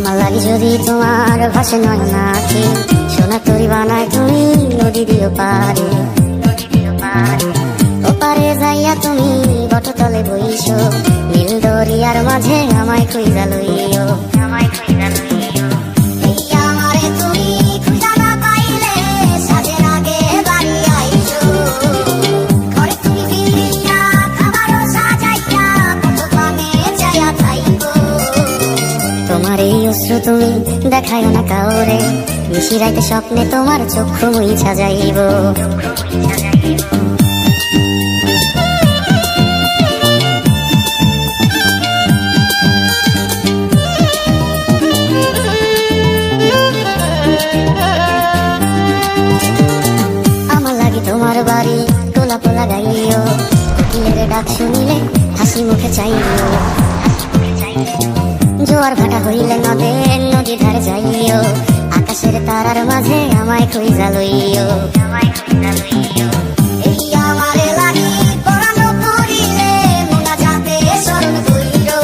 আমার লাগি যদি তোমার ভাসে নয়ন আঁখি, সোনা তরি বানায় তুমি নদী দিও পারে। ওপারে যাইয়া তুমি বটতলে বইছো, নীল দরিয়ার মাঝে আমায় খুঁজা লইও। এই আমারে তুমি খুঁজা না পাইলে সাজের আগে বাড়ি আইছো। ঘরে তুমি ফিরিয়া খাবারও সাজাইয়া কত পানে যাইয়া থাইকো। তোমার এই অশ্রু তুমি দেখায় না কাউরে, নিশিরাইতে স্বপ্নে তোমার চক্ষু মুইছা যাইব। আমার লাগি তোমার বাড়ি গোলাপ লাগাইও, কোকিলের ডাক শুনিলে হাসি মুখে চাইও। জোয়ার ভাটা হইলে নদীর ধারে যাইও, আকাশের তারার মাঝে আমায় খুঁজা লইও। এই আমারে লাগি পরানো করিলে মোনাজাতে স্মরণ কইরো।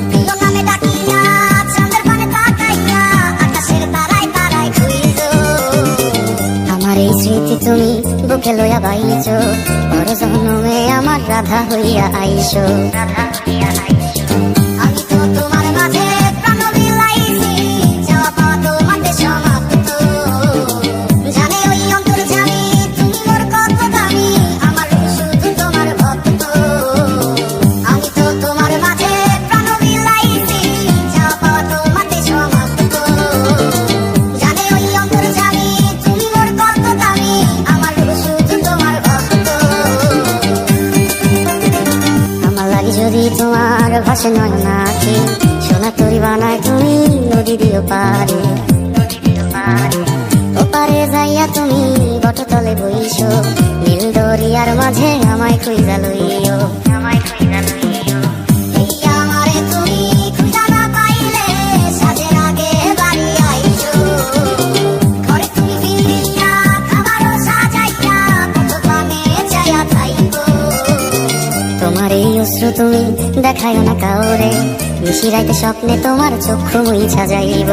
প্রিয় নামে ডাকিয়া চাঁদের পানে তাকাইয়া আকাশের তারায় তারায় খুঁজো। আমার এই স্মৃতি তুমি বুকে লইয়া বাইছো, বড় জন্মে আমার রাধা হইয়া আইসো। আমি তো তোমার মাঝে প্রাণ বিলাইছি, যাওয়া পাওয়া তোমাতে সমাপ্ত। জানে ওই অন্তর্যামী তুমি মোর কত দামি, আমার শুধু তোমার ভক্ত। আমি তো তোমার মাঝে প্রাণ বিলাইছি, যাওয়া পাওয়া তোমাতে সমাপ্ত। জানে ওই অন্তর্যামী তুমি মোর কত দামি, আমার শুধু তোমার ভক্ত। আমার লাগি যদি তোমার ভাসে নয়ন আঁখি, সোনা তরি বানায় তুমি নদী দিও পারে। ওপারে যাইয়া তুমি বটতলে বইছো, নীল দরিয়ার মাঝে আমায় খুঁজা লইও। এই আমারে তুমি খুঁজা না পাইলে সাজের আগে বাড়ি আইছো। ঘরে তুমি ফিরিয়া খাবারও সাজাইয়া কত পানে যাইয়া থাইকো। তোমার এই অশ্রু তুমি দেখায় না কাউরে, নিশিরাইতে স্বপ্নে তোমার চক্ষু মুইছা যাইব।